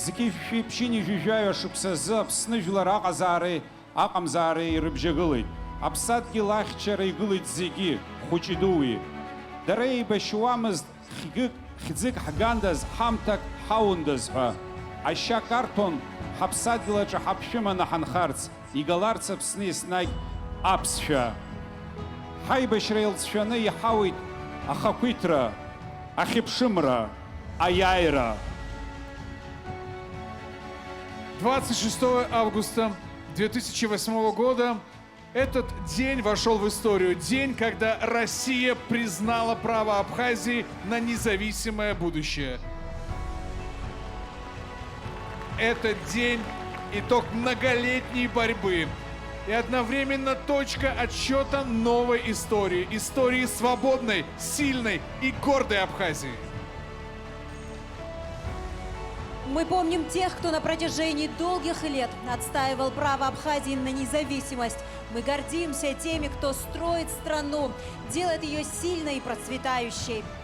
Зки шәиԥшьыни жәижәаҩа шықәсазы Аԥсны жәлар аҟазаареи аҟамзаареи ирыбжьагылеит. Аԥсадгьыл ахьчара игылеит зегьы, хәыҷи-дуи. Дара еибашьуамызт хьӡык ҳгандаз, ҳамҭак ҳаундаз ҳәа. Ашьа карҭон ҳаԥсадгьыл аҿы ҳаԥшәыманы ҳанхарц, игаларц Аԥсны еснагь аԥсшәа. Ҳаибашьра еилҵшәаны иҳауит ахақәиҭра, ахьыԥшымра, аиааира. 26 августа 2008 года этот день вошел в историю. День, когда Россия признала право Абхазии на независимое будущее. Этот день – итог многолетней борьбы и одновременно точка отсчета новой истории. Истории свободной, сильной и гордой Абхазии. Мы помним тех, кто на протяжении долгих лет отстаивал право Абхазии на независимость. Мы гордимся теми, кто строит страну, делает ее сильной и процветающей.